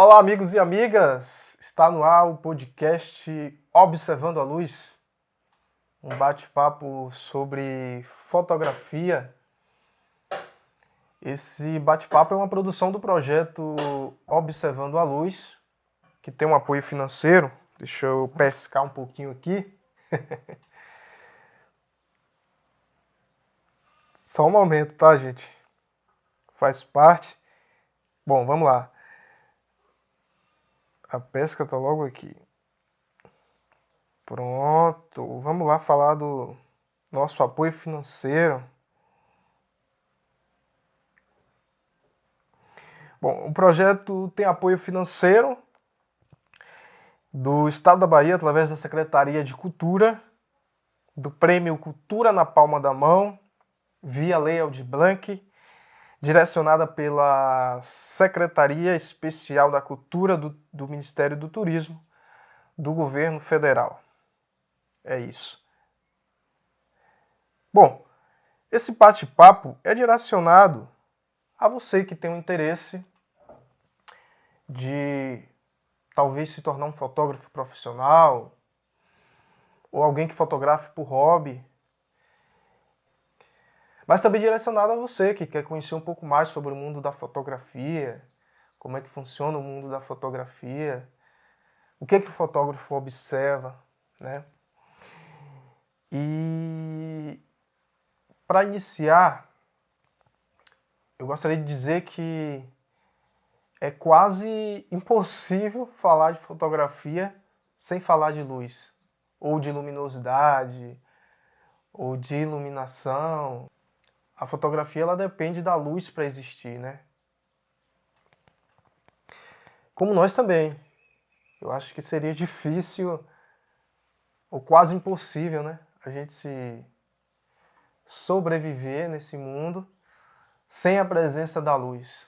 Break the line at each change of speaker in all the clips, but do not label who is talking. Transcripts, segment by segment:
Olá, amigos e amigas! Está no ar o podcast Observando a Luz, um bate-papo sobre fotografia. Esse bate-papo é uma produção do projeto Observando a Luz, que tem um apoio financeiro. Deixa eu pescar um pouquinho aqui. Só um momento, tá, gente? Faz parte. Bom, vamos lá. A pesca tá logo aqui. Pronto. Vamos lá falar do nosso apoio financeiro. Bom, o projeto tem apoio financeiro do Estado da Bahia, através da Secretaria de Cultura, do Prêmio Cultura na Palma da Mão, via Lei Aldir Blanc, direcionada pela Secretaria Especial da Cultura do Ministério do Turismo, do Governo Federal. É isso. Bom, esse bate-papo é direcionado a você que tem um interesse de talvez se tornar um fotógrafo profissional, ou alguém que fotografe por hobby, mas também direcionado a você que quer conhecer um pouco mais sobre o mundo da fotografia, como é que funciona o mundo da fotografia, o que o fotógrafo observa, né? E para iniciar, eu gostaria de dizer que é quase impossível falar de fotografia sem falar de luz, ou de luminosidade, ou de iluminação. A fotografia ela depende da luz para existir, né? Como nós também. Eu acho que seria difícil ou quase impossível, né? A gente se sobreviver nesse mundo sem a presença da luz.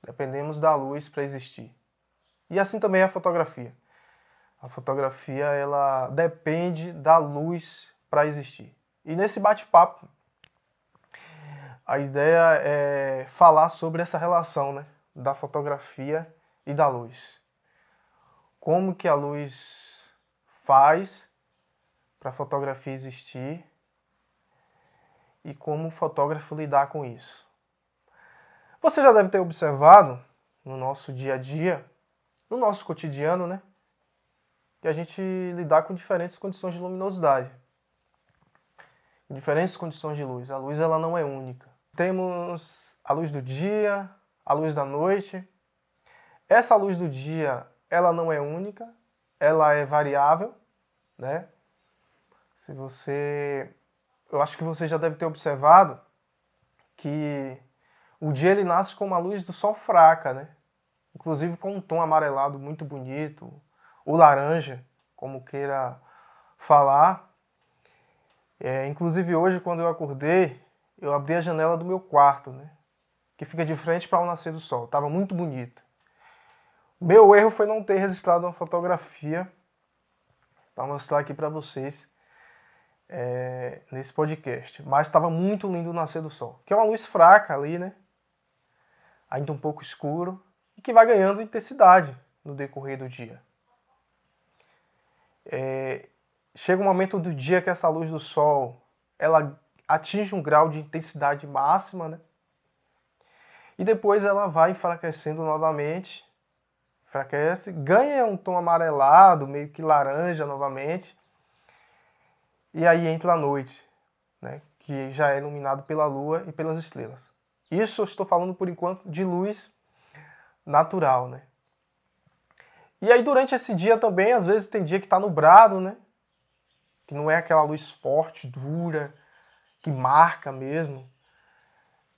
Dependemos da luz para existir. E assim também é a fotografia. A fotografia ela depende da luz para existir. E nesse bate-papo, a ideia é falar sobre essa relação, né, da fotografia e da luz. Como que a luz faz para a fotografia existir e como o fotógrafo lidar com isso. Você já deve ter observado no nosso dia a dia, no nosso cotidiano, né, que a gente lidar com diferentes condições de luminosidade, diferentes condições de luz. A luz ela não é única. Temos a luz do dia, a luz da noite. Essa luz do dia ela não é única, ela é variável, né? Eu acho que você já deve ter observado que o dia ele nasce com uma luz do sol fraca, né? Inclusive com um tom amarelado muito bonito, ou laranja, como queira falar. Inclusive hoje, quando eu acordei, eu abri a janela do meu quarto, né? Que fica de frente para o nascer do sol. Estava muito bonito. Meu erro foi não ter registrado uma fotografia para mostrar aqui para vocês nesse podcast. Mas estava muito lindo o nascer do sol. Que é uma luz fraca ali, né? Ainda um pouco escuro. E que vai ganhando intensidade no decorrer do dia. Chega um momento do dia que essa luz do sol ela atinge um grau de intensidade máxima, né? E depois ela vai enfraquecendo novamente. Enfraquece, ganha um tom amarelado, meio que laranja novamente. E aí entra a noite, né? Que já é iluminado pela lua e pelas estrelas. Isso eu estou falando por enquanto de luz natural, né? E aí durante esse dia também, às vezes tem dia que está nublado, né? Que não é aquela luz forte, dura, que marca mesmo.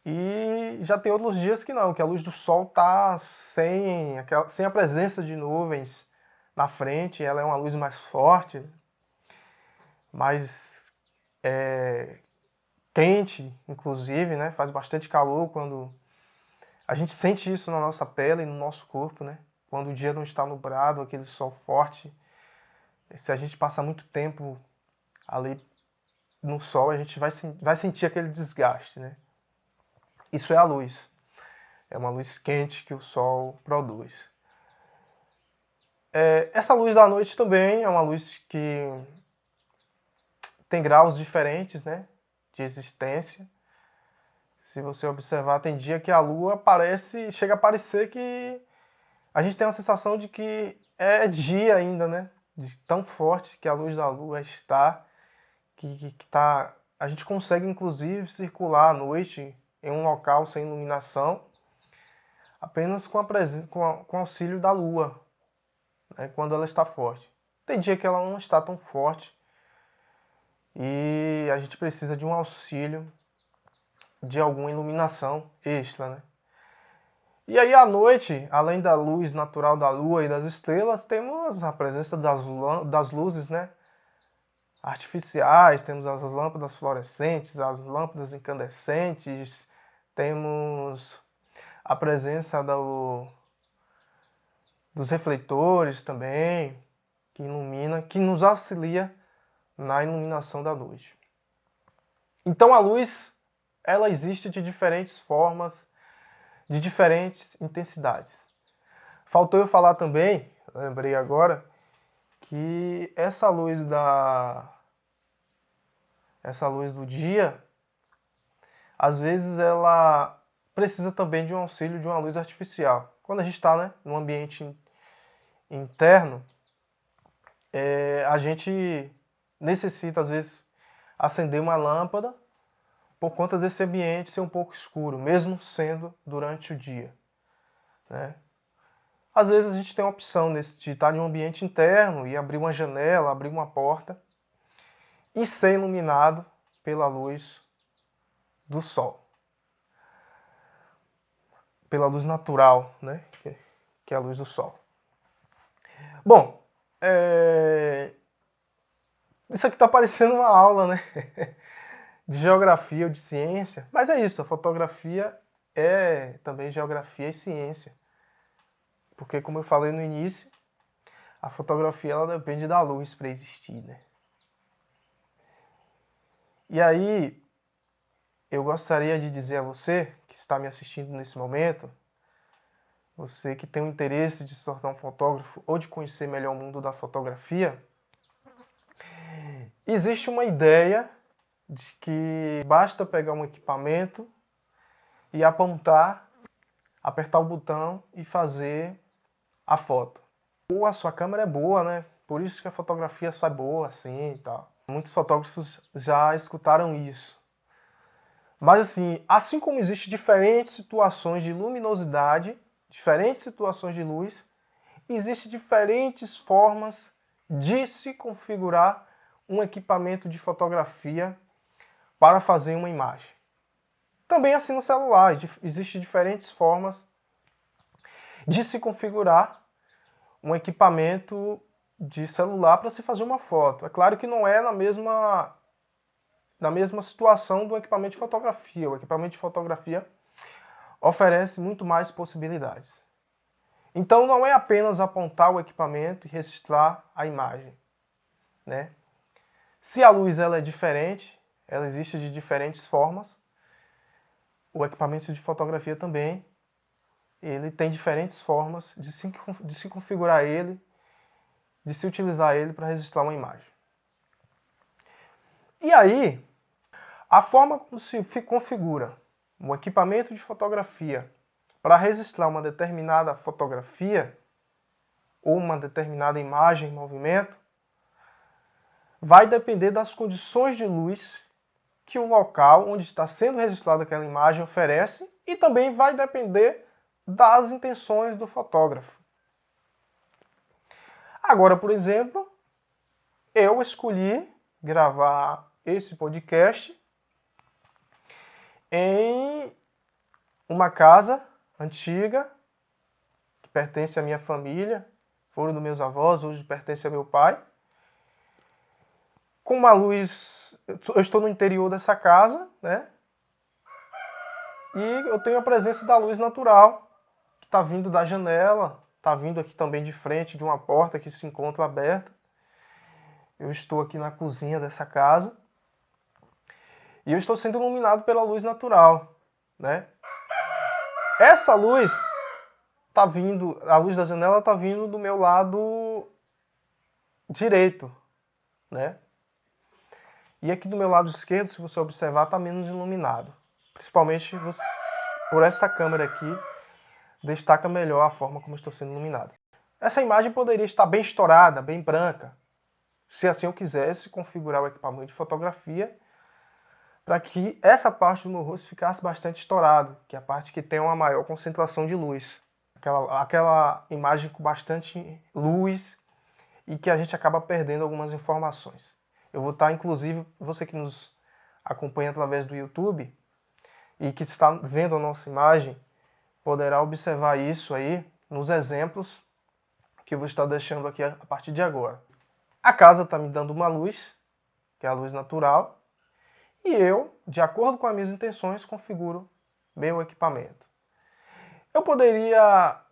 E já tem outros dias que não, que a luz do sol está sem a presença de nuvens na frente, ela é uma luz mais forte, mais quente, inclusive, né? Faz bastante calor quando a gente sente isso na nossa pele e no nosso corpo, né? Quando o dia não está nublado, aquele sol forte. Se a gente passa muito tempo ali no sol, a gente vai sentir aquele desgaste, né? Isso é a luz. É uma luz quente que o sol produz. Essa luz da noite também é uma luz que tem graus diferentes, né, de existência. Se você observar, tem dia que a Lua chega a parecer que a gente tem a sensação de que é dia ainda, né? De tão forte que a luz da Lua está, que tá, a gente consegue inclusive circular à noite em um local sem iluminação, apenas com com o auxílio da Lua, né? Quando ela está forte. Tem dia que ela não está tão forte e a gente precisa de um auxílio de alguma iluminação extra, né? E aí à noite, além da luz natural da lua e das estrelas, temos a presença das luzes, né, artificiais, temos as lâmpadas fluorescentes, as lâmpadas incandescentes, temos a presença dos refletores também, que ilumina, que nos auxilia na iluminação da noite. Então a luz, ela existe de diferentes formas, de diferentes intensidades. Faltou eu falar também, lembrei agora, que essa luz do dia, às vezes ela precisa também de um auxílio de uma luz artificial. Quando a gente está, né, num ambiente interno, a gente necessita às vezes acender uma lâmpada por conta desse ambiente ser um pouco escuro, mesmo sendo durante o dia, né? Às vezes a gente tem a opção de estar em um ambiente interno e abrir uma janela, abrir uma porta e ser iluminado pela luz do sol. Pela luz natural, né? Que é a luz do sol. Bom, isso aqui está parecendo uma aula, né? De geografia ou de ciência, mas é isso, a fotografia é também geografia e ciência. Porque, como eu falei no início, a fotografia ela depende da luz para existir, né? E aí, eu gostaria de dizer a você que está me assistindo nesse momento, você que tem o interesse de se tornar um fotógrafo ou de conhecer melhor o mundo da fotografia, existe uma ideia de que basta pegar um equipamento e apontar, apertar o botão e fazer a foto. Ou a sua câmera é boa, né? Por isso que a fotografia sai boa assim e tal. Muitos fotógrafos já escutaram isso. Mas assim como existem diferentes situações de luminosidade, diferentes situações de luz, existem diferentes formas de se configurar um equipamento de fotografia para fazer uma imagem. Também assim no celular, existem diferentes formas de se configurar um equipamento de celular para se fazer uma foto. É claro que não é na mesma situação do equipamento de fotografia. O equipamento de fotografia oferece muito mais possibilidades. Então não é apenas apontar o equipamento e registrar a imagem, né? Se a luz ela é diferente, ela existe de diferentes formas, o equipamento de fotografia também, ele tem diferentes formas de se configurar ele, de se utilizar ele para registrar uma imagem. E aí, a forma como se configura um equipamento de fotografia para registrar uma determinada fotografia ou uma determinada imagem em movimento vai depender das condições de luz que o local onde está sendo registrada aquela imagem oferece e também vai depender das intenções do fotógrafo. Agora, por exemplo, eu escolhi gravar esse podcast em uma casa antiga que pertence à minha família, foram dos meus avós, hoje pertence ao meu pai. Com uma luz, eu estou no interior dessa casa, né? E eu tenho a presença da luz natural que está vindo da janela, está vindo aqui também de frente de uma porta que se encontra aberta. Eu estou aqui na cozinha dessa casa e eu estou sendo iluminado pela luz natural, né? Essa luz, tá vindo, a luz da janela está vindo do meu lado direito, né? E aqui do meu lado esquerdo, se você observar, está menos iluminado. Principalmente por essa câmera aqui, destaca melhor a forma como estou sendo iluminado. Essa imagem poderia estar bem estourada, bem branca, se assim eu quisesse configurar o equipamento de fotografia para que essa parte do meu rosto ficasse bastante estourada, que é a parte que tem uma maior concentração de luz. Aquela imagem com bastante luz e que a gente acaba perdendo algumas informações. Eu vou estar, inclusive, você que nos acompanha através do YouTube e que está vendo a nossa imagem, poderá observar isso aí nos exemplos que eu vou estar deixando aqui a partir de agora. A casa está me dando uma luz, que é a luz natural, e eu, de acordo com as minhas intenções, configuro meu equipamento. Eu poderia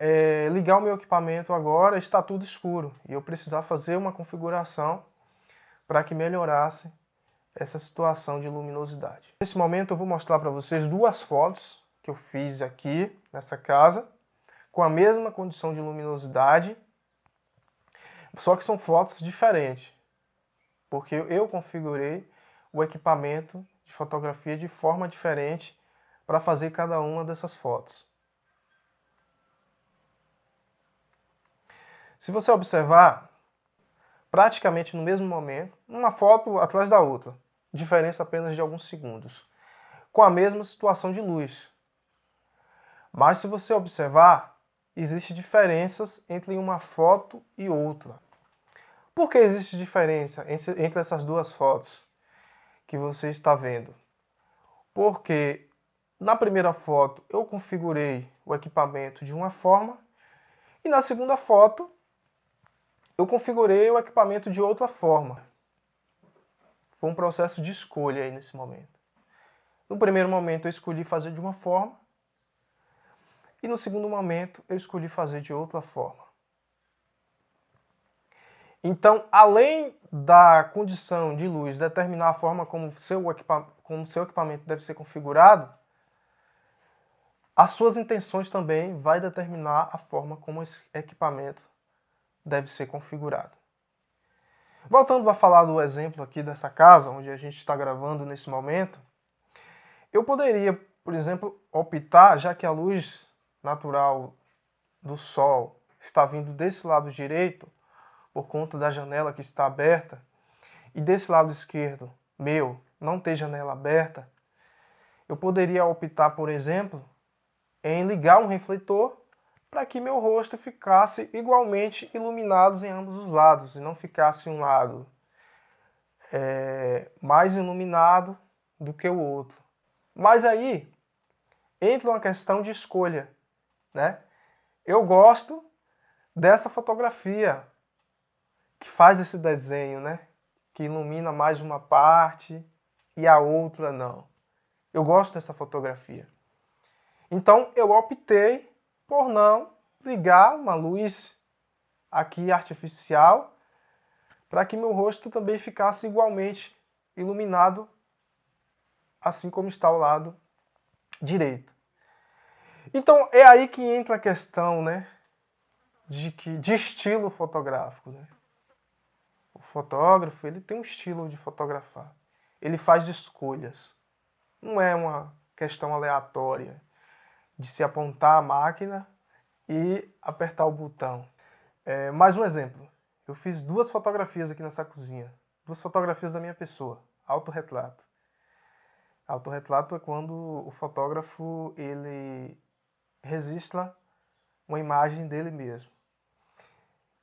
ligar o meu equipamento agora, está tudo escuro, e eu precisar fazer uma configuração para que melhorasse essa situação de luminosidade. Nesse momento eu vou mostrar para vocês duas fotos que eu fiz aqui nessa casa, com a mesma condição de luminosidade, só que são fotos diferentes, porque eu configurei o equipamento de fotografia de forma diferente para fazer cada uma dessas fotos. Se você observar, praticamente no mesmo momento, uma foto atrás da outra, diferença apenas de alguns segundos, com a mesma situação de luz. Mas se você observar, existem diferenças entre uma foto e outra. Por que existe diferença entre essas duas fotos que você está vendo? Porque na primeira foto eu configurei o equipamento de uma forma e na segunda foto eu configurei o equipamento de outra forma. Foi um processo de escolha aí nesse momento. No primeiro momento eu escolhi fazer de uma forma e no segundo momento eu escolhi fazer de outra forma. Então, além da condição de luz determinar a forma como seu equipamento deve ser configurado, as suas intenções também vai determinar a forma como esse equipamento deve ser configurado. Voltando a falar do exemplo aqui dessa casa, onde a gente está gravando nesse momento, eu poderia, por exemplo, optar, já que a luz natural do sol está vindo desse lado direito, por conta da janela que está aberta, e desse lado esquerdo, meu, não ter janela aberta, eu poderia optar, por exemplo, em ligar um refletor para que meu rosto ficasse igualmente iluminado em ambos os lados, e não ficasse um lado mais iluminado do que o outro. Mas aí entra uma questão de escolha, né? Eu gosto dessa fotografia que faz esse desenho, né? Que ilumina mais uma parte e a outra não. Eu gosto dessa fotografia. Então eu optei por não ligar uma luz aqui artificial para que meu rosto também ficasse igualmente iluminado, assim como está ao lado direito. Então é aí que entra a questão, né, de estilo fotográfico, né? O fotógrafo, ele tem um estilo de fotografar. Ele faz escolhas. Não é uma questão aleatória de se apontar a máquina e apertar o botão. Mais um exemplo. Eu fiz duas fotografias aqui nessa cozinha. Duas fotografias da minha pessoa. Autorretrato. Autorretrato é quando o fotógrafo ele registra uma imagem dele mesmo.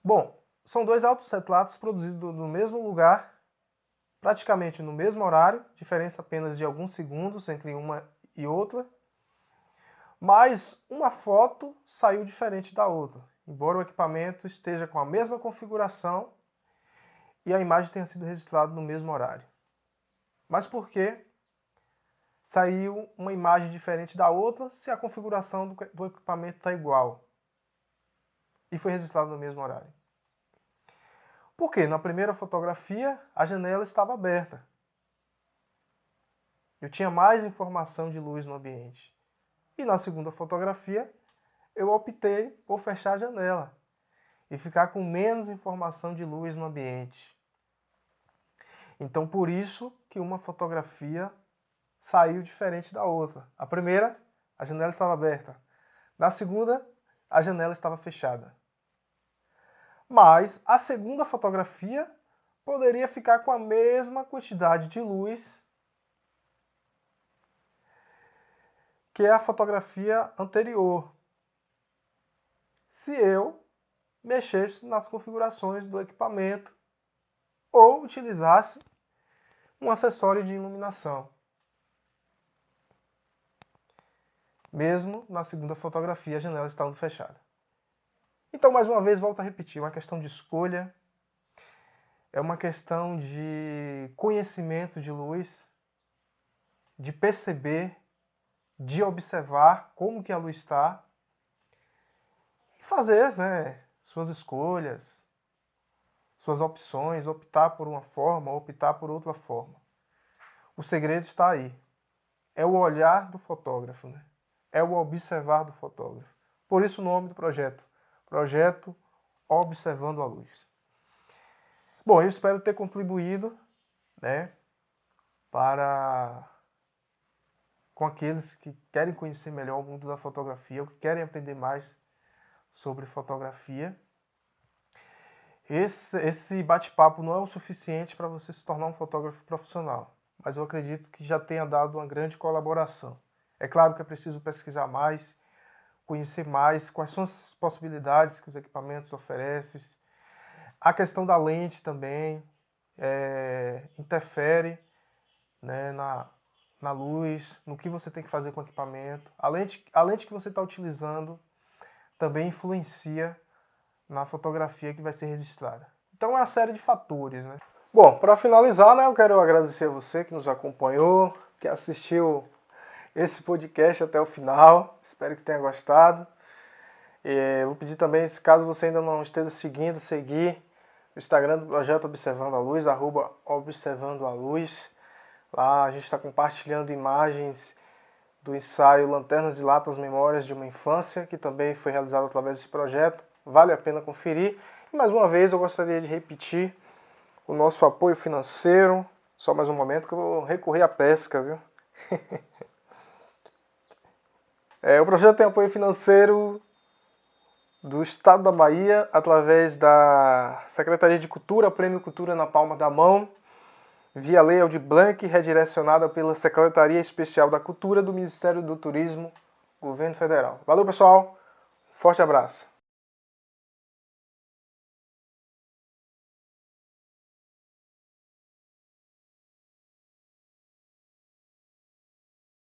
Bom, são dois autorretratos produzidos no mesmo lugar, praticamente no mesmo horário, diferença apenas de alguns segundos entre uma e outra, mas uma foto saiu diferente da outra, embora o equipamento esteja com a mesma configuração e a imagem tenha sido registrada no mesmo horário. Mas por que saiu uma imagem diferente da outra se a configuração do equipamento está igual e foi registrado no mesmo horário? Porque na primeira fotografia a janela estava aberta. Eu tinha mais informação de luz no ambiente. E na segunda fotografia eu optei por fechar a janela e ficar com menos informação de luz no ambiente. Então, por isso que uma fotografia saiu diferente da outra. A primeira, a janela estava aberta. Na segunda, a janela estava fechada. Mas a segunda fotografia poderia ficar com a mesma quantidade de luz que a fotografia anterior, se eu mexesse nas configurações do equipamento ou utilizasse um acessório de iluminação. Mesmo na segunda fotografia, a janela estando fechada. Então, mais uma vez, volto a repetir, uma questão de escolha, é uma questão de conhecimento de luz, de perceber, de observar como que a luz está e fazer, né, suas escolhas, suas opções, optar por uma forma, optar por outra forma. O segredo está aí. É o olhar do fotógrafo, né? É o observar do fotógrafo. Por isso o nome do projeto. Projeto Observando a Luz. Bom, eu espero ter contribuído, né, com aqueles que querem conhecer melhor o mundo da fotografia, ou que querem aprender mais sobre fotografia. Esse bate-papo não é o suficiente para você se tornar um fotógrafo profissional, mas eu acredito que já tenha dado uma grande colaboração. É claro que é preciso pesquisar mais, conhecer mais quais são as possibilidades que os equipamentos oferecem. A questão da lente também interfere, né, na luz, no que você tem que fazer com o equipamento. A lente que você está utilizando também influencia na fotografia que vai ser registrada. Então é uma série de fatores, né? Bom, para finalizar, né, eu quero agradecer a você que nos acompanhou, que assistiu esse podcast até o final. Espero que tenha gostado. Vou pedir também, se caso você ainda não esteja seguindo, seguir o Instagram do Projeto Observando a Luz, @Observando a Luz. Lá a gente está compartilhando imagens do ensaio Lanternas de Latas Memórias de uma Infância, que também foi realizado através desse projeto. Vale a pena conferir. E mais uma vez eu gostaria de repetir o nosso apoio financeiro. Só mais um momento que eu vou recorrer à pesca, viu? O projeto tem apoio financeiro do Estado da Bahia, através da Secretaria de Cultura, Prêmio Cultura na Palma da Mão, via Lei Aldir Blanc, redirecionada pela Secretaria Especial da Cultura do Ministério do Turismo, Governo Federal. Valeu, pessoal. Forte abraço.